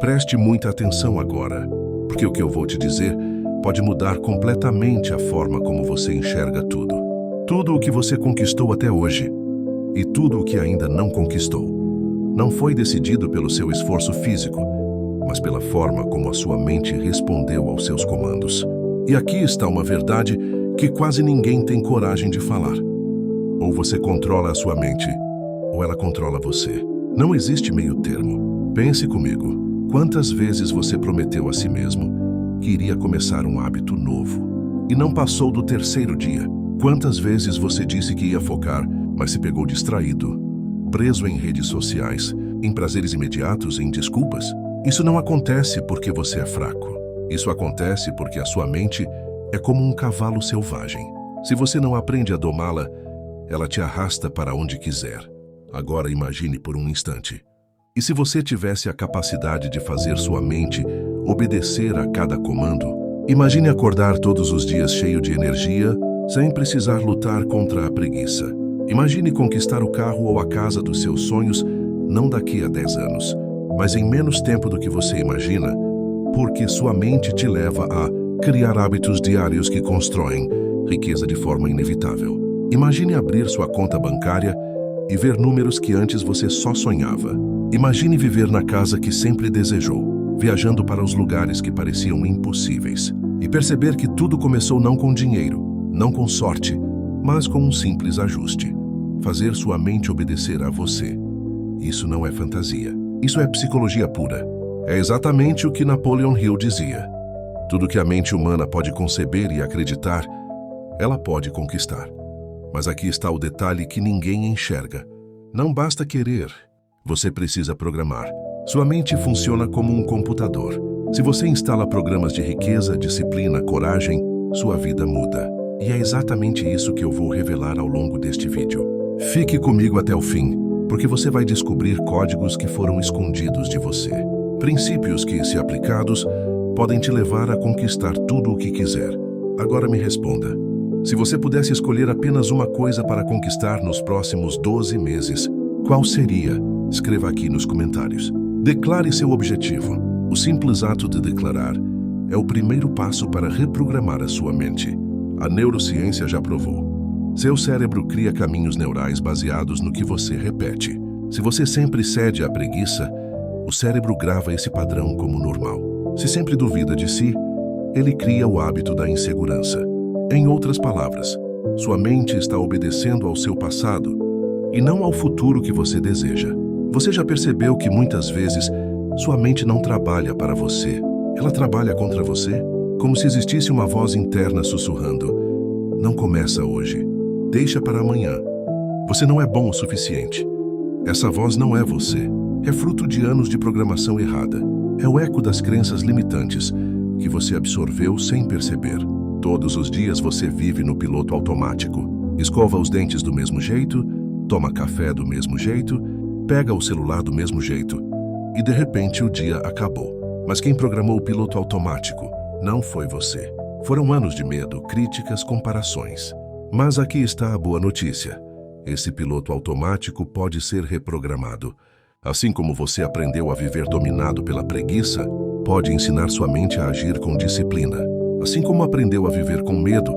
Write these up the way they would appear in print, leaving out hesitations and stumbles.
Preste muita atenção agora, porque o que eu vou te dizer pode mudar completamente a forma como você enxerga tudo. Tudo o que você conquistou até hoje e tudo o que ainda não conquistou. Não foi decidido pelo seu esforço físico, mas pela forma como a sua mente respondeu aos seus comandos. E aqui está uma verdade que quase ninguém tem coragem de falar. Ou você controla a sua mente, ou ela controla você. Não existe meio termo. Pense comigo. Quantas vezes você prometeu a si mesmo que iria começar um hábito novo e não passou do terceiro dia? Quantas vezes você disse que ia focar, mas se pegou distraído, preso em redes sociais, em prazeres imediatos, em desculpas? Isso não acontece porque você é fraco. Isso acontece porque a sua mente é como um cavalo selvagem. Se você não aprende a domá-la, ela te arrasta para onde quiser. Agora imagine por um instante. E se você tivesse a capacidade de fazer sua mente obedecer a cada comando? Imagine acordar todos os dias cheio de energia, sem precisar lutar contra a preguiça. Imagine conquistar o carro ou a casa dos seus sonhos, não daqui a 10 anos, mas em menos tempo do que você imagina, porque sua mente te leva a criar hábitos diários que constroem riqueza de forma inevitável. Imagine abrir sua conta bancária e ver números que antes você só sonhava. Imagine viver na casa que sempre desejou, viajando para os lugares que pareciam impossíveis, e perceber que tudo começou não com dinheiro, não com sorte, mas com um simples ajuste. Fazer sua mente obedecer a você. Isso não é fantasia. Isso é psicologia pura. É exatamente o que Napoleon Hill dizia. Tudo que a mente humana pode conceber e acreditar, ela pode conquistar. Mas aqui está o detalhe que ninguém enxerga. Não basta querer. Você precisa programar. Sua mente funciona como um computador. Se você instala programas de riqueza, disciplina, coragem, sua vida muda. E é exatamente isso que eu vou revelar ao longo deste vídeo. Fique comigo até o fim, porque você vai descobrir códigos que foram escondidos de você. Princípios que, se aplicados, podem te levar a conquistar tudo o que quiser. Agora me responda. Se você pudesse escolher apenas uma coisa para conquistar nos próximos 12 meses, qual seria? Escreva aqui nos comentários. Declare seu objetivo. O simples ato de declarar é o primeiro passo para reprogramar a sua mente. A neurociência já provou. Seu cérebro cria caminhos neurais baseados no que você repete. Se você sempre cede à preguiça, o cérebro grava esse padrão como normal. Se sempre duvida de si, ele cria o hábito da insegurança. Em outras palavras, sua mente está obedecendo ao seu passado e não ao futuro que você deseja. Você já percebeu que muitas vezes sua mente não trabalha para você? Ela trabalha contra você? Como se existisse uma voz interna sussurrando: não começa hoje, deixa para amanhã. Você não é bom o suficiente. Essa voz não é você. É fruto de anos de programação errada. É o eco das crenças limitantes que você absorveu sem perceber. Todos os dias você vive no piloto automático. Escova os dentes do mesmo jeito, toma café do mesmo jeito, pega o celular do mesmo jeito. E de repente o dia acabou. Mas quem programou o piloto automático não foi você. Foram anos de medo, críticas, comparações. Mas aqui está a boa notícia. Esse piloto automático pode ser reprogramado. Assim como você aprendeu a viver dominado pela preguiça, pode ensinar sua mente a agir com disciplina. Assim como aprendeu a viver com medo,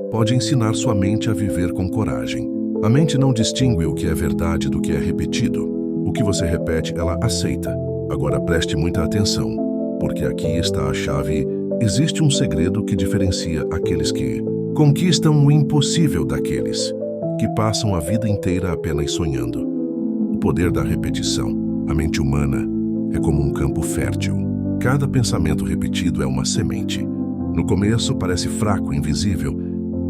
pode ensinar sua mente a viver com coragem. A mente não distingue o que é verdade do que é repetido. O que você repete, ela aceita. Agora preste muita atenção, porque aqui está a chave. Existe um segredo que diferencia aqueles que conquistam o impossível daqueles que passam a vida inteira apenas sonhando. O poder da repetição. A mente humana é como um campo fértil. Cada pensamento repetido é uma semente. No começo parece fraco, invisível,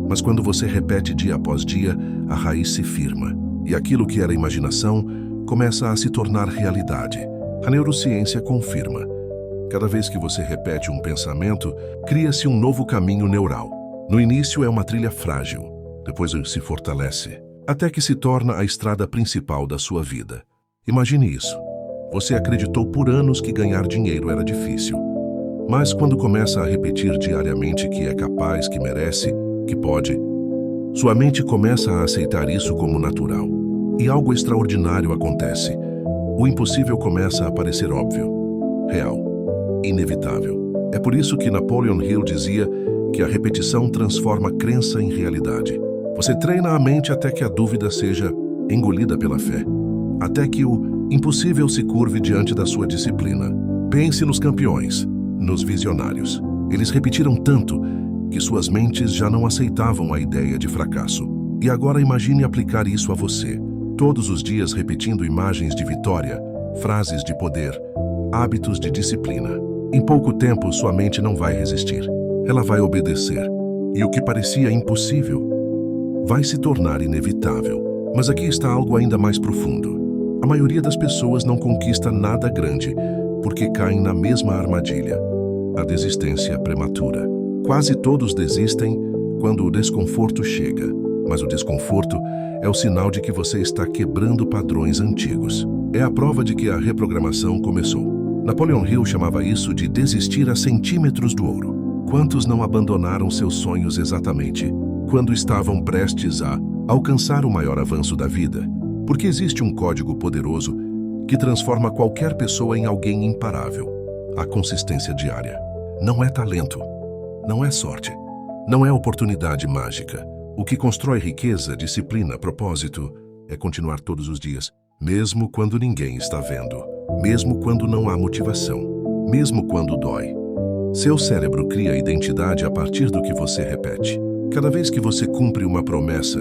mas quando você repete dia após dia, a raiz se firma. E aquilo que era imaginação começa a se tornar realidade. A neurociência confirma. Cada vez que você repete um pensamento, cria-se um novo caminho neural. No início é uma trilha frágil, depois se fortalece, até que se torna a estrada principal da sua vida. Imagine isso. Você acreditou por anos que ganhar dinheiro era difícil. Mas quando começa a repetir diariamente que é capaz, que merece, que pode, sua mente começa a aceitar isso como natural. E algo extraordinário acontece. O impossível começa a parecer óbvio. real, inevitável. É por isso que Napoleon Hill dizia que a repetição transforma a crença em realidade. Você treina a mente até que a dúvida seja engolida pela fé, até que o impossível se curve diante da sua disciplina. Pense nos campeões, nos visionários. Eles repetiram tanto que suas mentes já não aceitavam a ideia de fracasso. E agora imagine aplicar isso a você, todos os dias repetindo imagens de vitória, frases de poder, hábitos de disciplina. Em pouco tempo, sua mente não vai resistir. Ela vai obedecer. E o que parecia impossível vai se tornar inevitável. Mas aqui está algo ainda mais profundo. A maioria das pessoas não conquista nada grande porque caem na mesma armadilha, a desistência prematura. Quase todos desistem quando o desconforto chega, mas o desconforto é o sinal de que você está quebrando padrões antigos. É a prova de que a reprogramação começou. Napoleon Hill chamava isso de desistir a centímetros do ouro. Quantos não abandonaram seus sonhos exatamente quando estavam prestes a alcançar o maior avanço da vida? Porque existe um código poderoso que transforma qualquer pessoa em alguém imparável. A consistência diária. Não é talento, não é sorte, não é oportunidade mágica. O que constrói riqueza, disciplina, propósito é continuar todos os dias, mesmo quando ninguém está vendo, mesmo quando não há motivação, mesmo quando dói. Seu cérebro cria identidade a partir do que você repete. Cada vez que você cumpre uma promessa,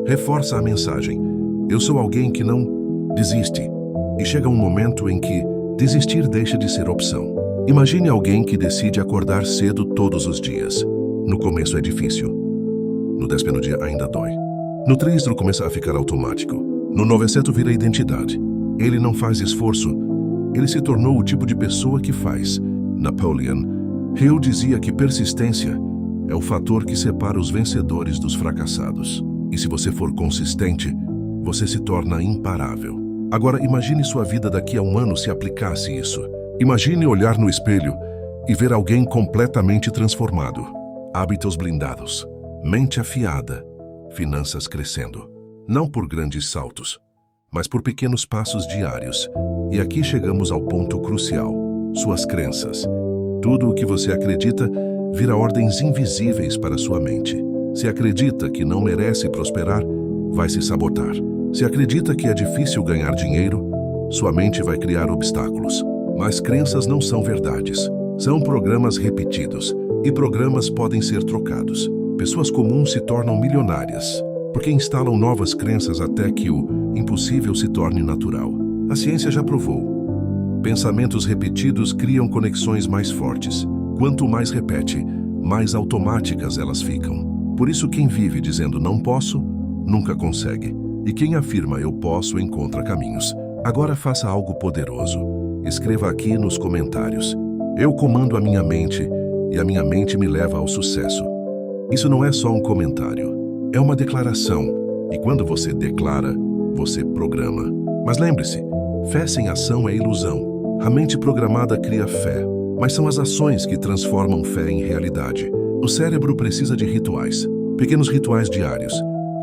reforça a mensagem: eu sou alguém que não desiste. E chega um momento em que desistir deixa de ser opção. Imagine alguém que decide acordar cedo todos os dias. No começo é difícil. No 10º dia ainda dói. No 3º começa a ficar automático. No 9º vira identidade. Ele não faz esforço. Ele se tornou o tipo de pessoa que faz. Napoleon Hill dizia que persistência é o fator que separa os vencedores dos fracassados. E se você for consistente, você se torna imparável. Agora imagine sua vida daqui a um ano se aplicasse isso. Imagine olhar no espelho e ver alguém completamente transformado. Hábitos blindados, mente afiada, finanças crescendo. Não por grandes saltos, mas por pequenos passos diários. E aqui chegamos ao ponto crucial: suas crenças. Tudo o que você acredita vira ordens invisíveis para sua mente. Se acredita que não merece prosperar, vai se sabotar. Se acredita que é difícil ganhar dinheiro, sua mente vai criar obstáculos. Mas crenças não são verdades. São programas repetidos. E programas podem ser trocados. Pessoas comuns se tornam milionárias porque instalam novas crenças até que o impossível se torne natural. A ciência já provou. Pensamentos repetidos criam conexões mais fortes. Quanto mais repete, mais automáticas elas ficam. Por isso, quem vive dizendo não posso, nunca consegue. E quem afirma eu posso, encontra caminhos. Agora faça algo poderoso. Escreva aqui nos comentários: eu comando a minha mente e a minha mente me leva ao sucesso. Isso não é só um comentário, é uma declaração. E quando você declara, você programa. Mas lembre-se, fé sem ação é ilusão. A mente programada cria fé, mas são as ações que transformam fé em realidade. O cérebro precisa de rituais, pequenos rituais diários,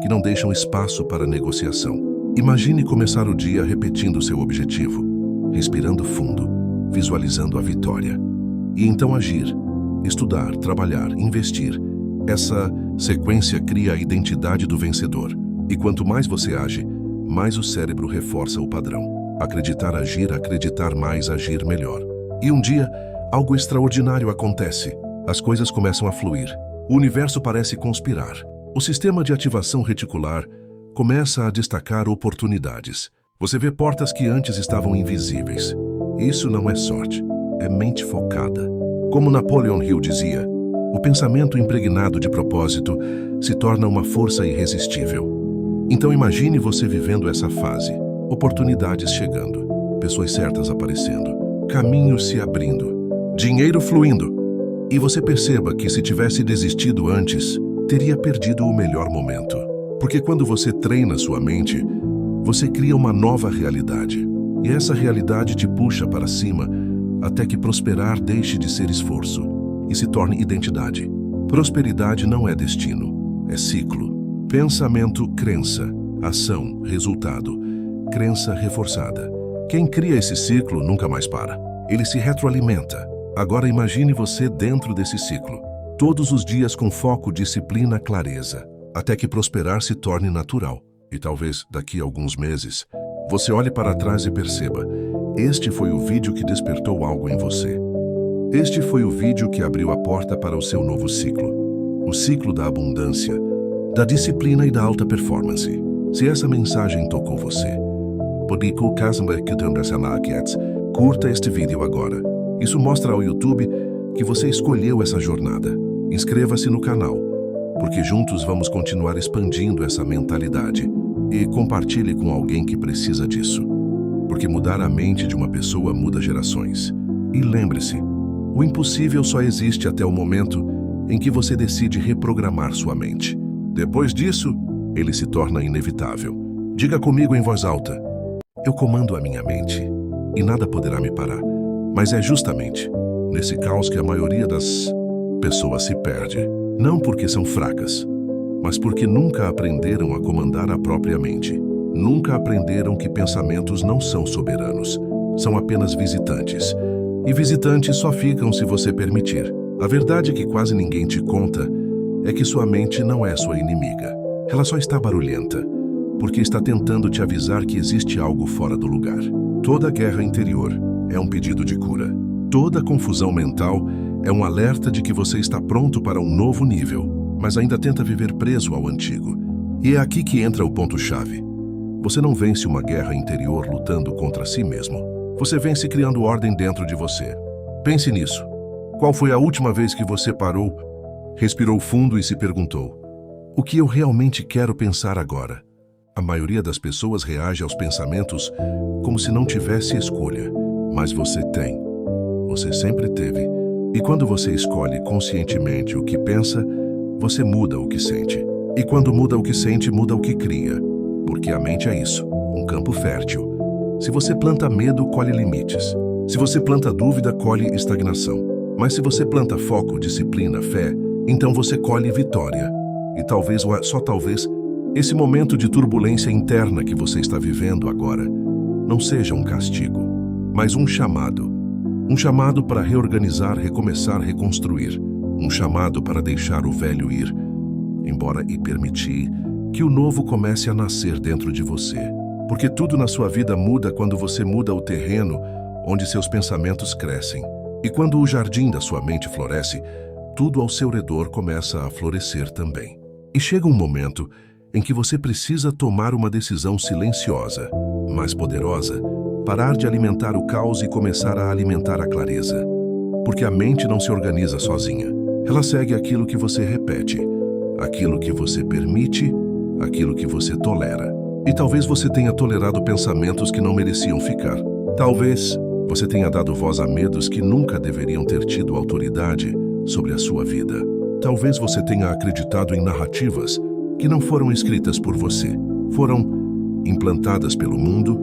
que não deixam espaço para negociação. Imagine começar o dia repetindo seu objetivo, respirando fundo, visualizando a vitória. E então agir, estudar, trabalhar, investir. Essa sequência cria a identidade do vencedor. E quanto mais você age, mais o cérebro reforça o padrão. Acreditar, agir, acreditar mais, agir melhor. E um dia, algo extraordinário acontece. As coisas começam a fluir. O universo parece conspirar. O sistema de ativação reticular começa a destacar oportunidades. Você vê portas que antes estavam invisíveis. Isso não é sorte, é mente focada. Como Napoleon Hill dizia, o pensamento impregnado de propósito se torna uma força irresistível. Então imagine você vivendo essa fase, oportunidades chegando, pessoas certas aparecendo, caminhos se abrindo, dinheiro fluindo. E você perceba que se tivesse desistido antes, teria perdido o melhor momento. Porque quando você treina sua mente, você cria uma nova realidade. E essa realidade te puxa para cima até que prosperar deixe de ser esforço e se torne identidade. Prosperidade não é destino, é ciclo. Pensamento, crença, ação, resultado, crença reforçada. Quem cria esse ciclo nunca mais para. Ele se retroalimenta. Agora imagine você dentro desse ciclo. Todos os dias com foco, disciplina, clareza, até que prosperar se torne natural. E talvez, daqui a alguns meses, você olhe para trás e perceba: este foi o vídeo que despertou algo em você. Este foi o vídeo que abriu a porta para o seu novo ciclo. O ciclo da abundância, da disciplina e da alta performance. Se essa mensagem tocou você, curta este vídeo agora. Isso mostra ao YouTube que você escolheu essa jornada. Inscreva-se no canal, porque juntos vamos continuar expandindo essa mentalidade. E compartilhe com alguém que precisa disso. Porque mudar a mente de uma pessoa muda gerações. E lembre-se, o impossível só existe até o momento em que você decide reprogramar sua mente. Depois disso, ele se torna inevitável. Diga comigo em voz alta: eu comando a minha mente e nada poderá me parar. Mas é justamente nesse caos que a maioria das pessoas se perde. Não porque são fracas, mas porque nunca aprenderam a comandar a própria mente. Nunca aprenderam que pensamentos não são soberanos, são apenas visitantes. E visitantes só ficam se você permitir. A verdade que quase ninguém te conta é que sua mente não é sua inimiga. Ela só está barulhenta, porque está tentando te avisar que existe algo fora do lugar. Toda guerra interior é um pedido de cura. Toda confusão mental é um alerta de que você está pronto para um novo nível, mas ainda tenta viver preso ao antigo. E é aqui que entra o ponto-chave. Você não vence uma guerra interior lutando contra si mesmo. Você vence criando ordem dentro de você. Pense nisso. Qual foi a última vez que você parou, respirou fundo e se perguntou: o que eu realmente quero pensar agora? A maioria das pessoas reage aos pensamentos como se não tivesse escolha. Mas você tem. Você sempre teve. E quando você escolhe conscientemente o que pensa, você muda o que sente. E quando muda o que sente, muda o que cria. Porque a mente é isso, um campo fértil. Se você planta medo, colhe limites. Se você planta dúvida, colhe estagnação. Mas se você planta foco, disciplina, fé, então você colhe vitória. E talvez, só talvez, esse momento de turbulência interna que você está vivendo agora não seja um castigo, mas um chamado. Um chamado para reorganizar, recomeçar, reconstruir. Um chamado para deixar o velho ir embora e permitir que o novo comece a nascer dentro de você. Porque tudo na sua vida muda quando você muda o terreno onde seus pensamentos crescem. E quando o jardim da sua mente floresce, tudo ao seu redor começa a florescer também. E chega um momento em que você precisa tomar uma decisão silenciosa, mas poderosa, parar de alimentar o caos e começar a alimentar a clareza. Porque a mente não se organiza sozinha. Ela segue aquilo que você repete, aquilo que você permite, aquilo que você tolera. E talvez você tenha tolerado pensamentos que não mereciam ficar. Talvez você tenha dado voz a medos que nunca deveriam ter tido autoridade sobre a sua vida. Talvez você tenha acreditado em narrativas que não foram escritas por você. Foram implantadas pelo mundo,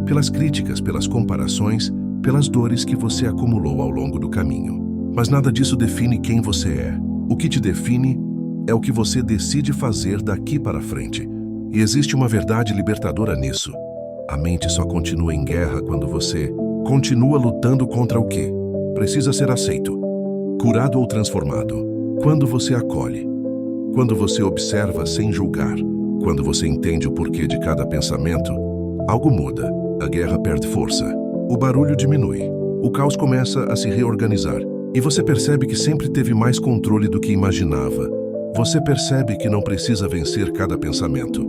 pelas críticas, pelas comparações, pelas dores que você acumulou ao longo do caminho. Mas nada disso define quem você é. O que te define é o que você decide fazer daqui para frente. E existe uma verdade libertadora nisso. A mente só continua em guerra quando você continua lutando contra o que precisa ser aceito, curado ou transformado. Quando você acolhe, quando você observa sem julgar, quando você entende o porquê de cada pensamento, algo muda. A guerra perde força, o barulho diminui, o caos começa a se reorganizar. E você percebe que sempre teve mais controle do que imaginava. Você percebe que não precisa vencer cada pensamento.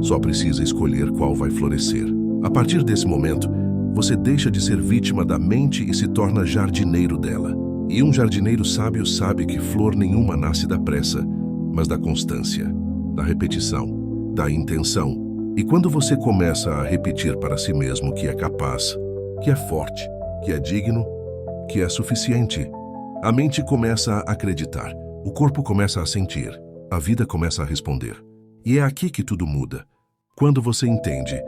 Só precisa escolher qual vai florescer. A partir desse momento, você deixa de ser vítima da mente e se torna jardineiro dela. E um jardineiro sábio sabe que flor nenhuma nasce da pressa, mas da constância, da repetição, da intenção. E quando você começa a repetir para si mesmo que é capaz, que é forte, que é digno, que é suficiente, a mente começa a acreditar, o corpo começa a sentir, a vida começa a responder. E é aqui que tudo muda. Quando você entende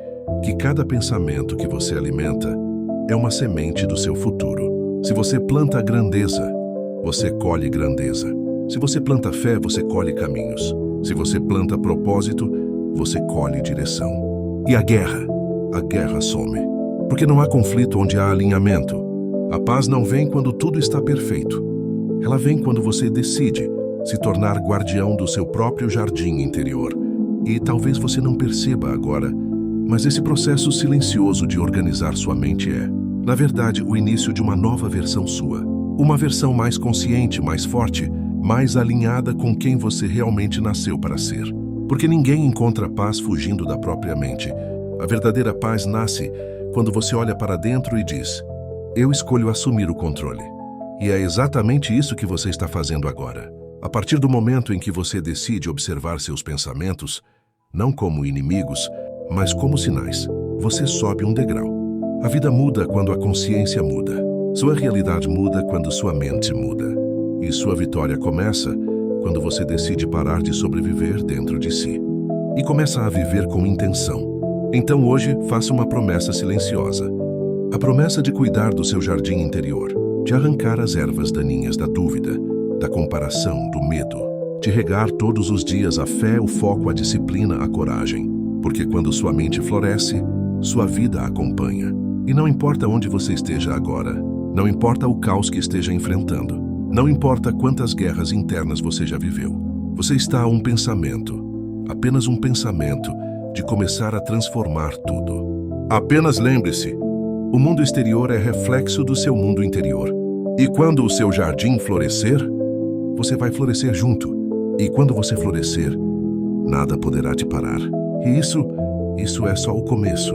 que cada pensamento que você alimenta é uma semente do seu futuro. Se você planta grandeza, você colhe grandeza. Se você planta fé, você colhe caminhos. Se você planta propósito, você colhe direção. E a guerra some. Porque não há conflito onde há alinhamento. A paz não vem quando tudo está perfeito. Ela vem quando você decide se tornar guardião do seu próprio jardim interior. E talvez você não perceba agora, mas esse processo silencioso de organizar sua mente é, na verdade, o início de uma nova versão sua. Uma versão mais consciente, mais forte, mais alinhada com quem você realmente nasceu para ser. Porque ninguém encontra paz fugindo da própria mente. A verdadeira paz nasce quando você olha para dentro e diz: eu escolho assumir o controle. E é exatamente isso que você está fazendo agora. A partir do momento em que você decide observar seus pensamentos, não como inimigos, mas como sinais, você sobe um degrau. A vida muda quando a consciência muda. Sua realidade muda quando sua mente muda. E sua vitória começa quando você decide parar de sobreviver dentro de si e começa a viver com intenção. Então hoje, faça uma promessa silenciosa. A promessa de cuidar do seu jardim interior, de arrancar as ervas daninhas da dúvida, da comparação, do medo, de regar todos os dias a fé, o foco, a disciplina, a coragem. Porque quando sua mente floresce, sua vida a acompanha. E não importa onde você esteja agora, não importa o caos que esteja enfrentando, não importa quantas guerras internas você já viveu, você está a um pensamento, apenas um pensamento, de começar a transformar tudo. Apenas lembre-se, o mundo exterior é reflexo do seu mundo interior. E quando o seu jardim florescer, você vai florescer junto. E quando você florescer, nada poderá te parar. E isso é só o começo.